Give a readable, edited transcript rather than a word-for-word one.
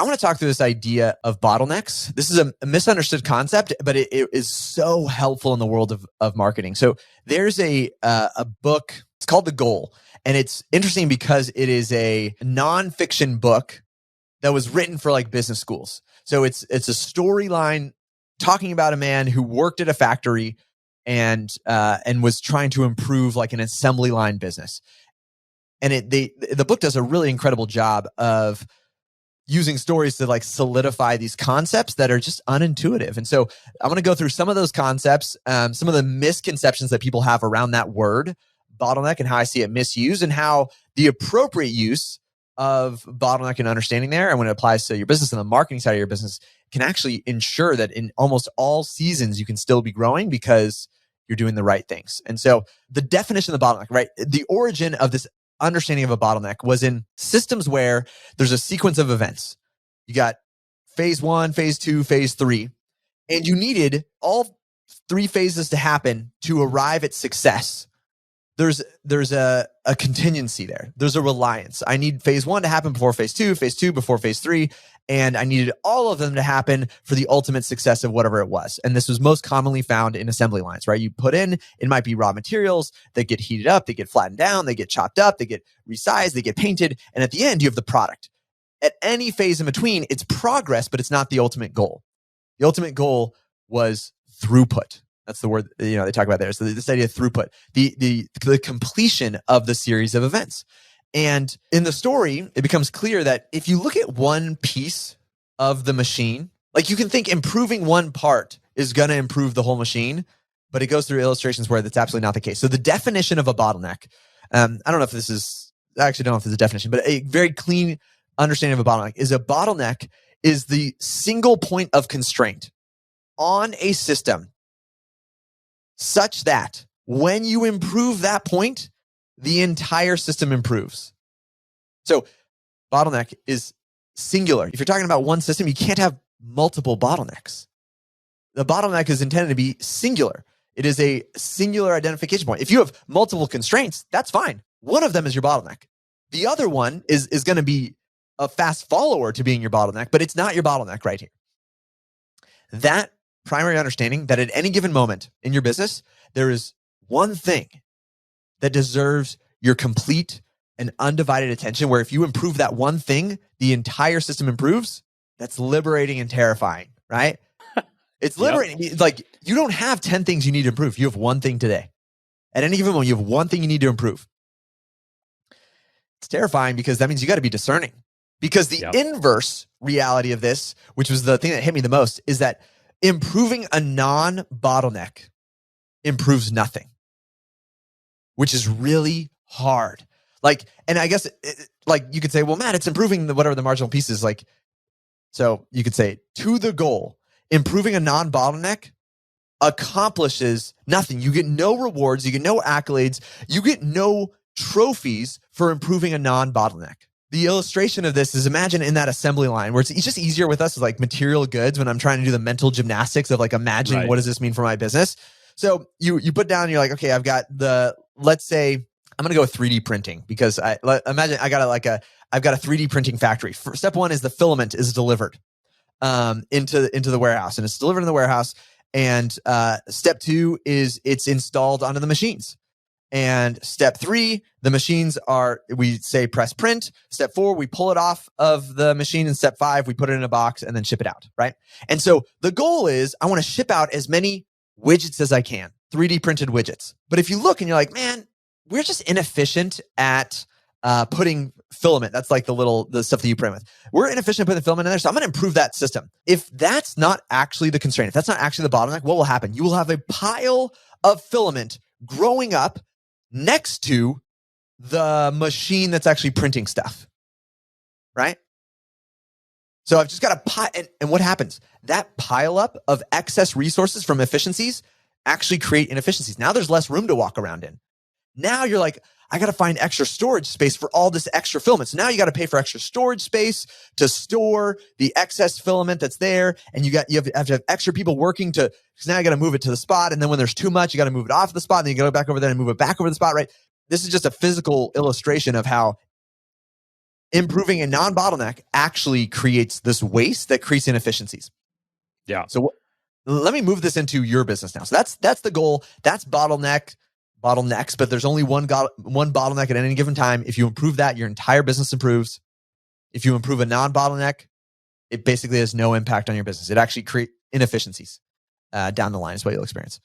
I want to talk through this idea of bottlenecks. This is a misunderstood concept, but it is so helpful in the world of marketing. So there's a book, it's called The Goal. And it's interesting because it is a nonfiction book that was written for like business schools. So it's a storyline talking about a man who worked at a factory and was trying to improve like an assembly line business. And the book does a really incredible job of using stories to like solidify these concepts that are just unintuitive. And so I'm going to go through some of those concepts, some of the misconceptions that people have around that word bottleneck and how I see it misused, and how the appropriate use of bottleneck and understanding there, and when it applies to your business and the marketing side of your business, can actually ensure that in almost all seasons you can still be growing because you're doing the right things. And so the definition of the bottleneck, right? The origin of this understanding of a bottleneck was in systems where there's a sequence of events. You got phase 1, phase 2, phase 3, and you needed all 3 phases to happen to arrive at success. There's a contingency there. There's a reliance. I need phase 1 to happen before phase 2 before phase 3, and I needed all of them to happen for the ultimate success of whatever it was. And this was most commonly found in assembly lines, right? You put in, it might be raw materials that get heated up, they get flattened down, they get chopped up, they get resized, they get painted, and at the end you have the product. At any phase in between, it's progress, but it's not the ultimate goal. The ultimate goal was throughput. That's the word they talk about there. So this idea of throughput, the completion of the series of events. And in the story, it becomes clear that if you look at one piece of the machine, like you can think improving one part is going to improve the whole machine, but it goes through illustrations where that's absolutely not the case. So the definition of a bottleneck, I actually don't know if this is a definition, but a very clean understanding of a bottleneck is the single point of constraint on a system such that when you improve that point, the entire system improves. So bottleneck is singular. If you're talking about one system, you can't have multiple bottlenecks. The bottleneck is intended to be singular. It is a singular identification point. If you have multiple constraints, that's fine. One of them is your bottleneck. The other one is going to be a fast follower to being your bottleneck, but it's not your bottleneck right here. That primary understanding that at any given moment in your business, there is one thing that deserves your complete and undivided attention, where if you improve that one thing, the entire system improves. That's liberating and terrifying, right? It's liberating. Yep. It's like you don't have 10 things you need to improve. You have one thing today. At any given moment, you have one thing you need to improve. It's terrifying because that means you got to be discerning. Because the inverse reality of this, which was the thing that hit me the most, is that improving a non-bottleneck improves nothing, which is really hard. And I guess you could say, well, Matt, it's improving whatever the marginal piece is. So you could say to the goal, improving a non-bottleneck accomplishes nothing. You get no rewards, you get no accolades, you get no trophies for improving a non-bottleneck. The illustration of this is, imagine in that assembly line where it's just easier with us like material goods when I'm trying to do the mental gymnastics of like imagining what does this mean for my business. So you put down, you're like, okay, I've got let's say I'm going to go with 3D printing because imagine I've got a 3D printing factory. Step 1 is the filament is delivered into the warehouse, and it's delivered in the warehouse. And step 2 is it's installed onto the machines. And step 3, the machines we say press print. Step 4, we pull it off of the machine. And step 5, we put it in a box and then ship it out, right? And so the goal is I want to ship out as many widgets as I can, 3D printed widgets. But if you look and you're like, man, we're just inefficient at putting filament. That's like the stuff that you print with. We're inefficient at putting the filament in there. So I'm going to improve that system. If that's not actually the constraint, if that's not actually the bottleneck, what will happen? You will have a pile of filament growing up next to the machine that's actually printing stuff, right? So I've just got a pile, and what happens? That pile up of excess resources from efficiencies actually create inefficiencies. Now there's less room to walk around in. Now you're like, I got to find extra storage space for all this extra filament. So now you got to pay for extra storage space to store the excess filament that's there. And you have to have extra people working because now you got to move it to the spot. And then when there's too much, you got to move it off the spot. And then you go back over there and move it back over the spot, right? This is just a physical illustration of how improving a non-bottleneck actually creates this waste that creates inefficiencies. Yeah. So let me move this into your business now. So that's the goal. That's bottlenecks, but there's only one bottleneck at any given time. If you improve that, your entire business improves. If you improve a non-bottleneck, it basically has no impact on your business. It actually creates inefficiencies down the line is what you'll experience.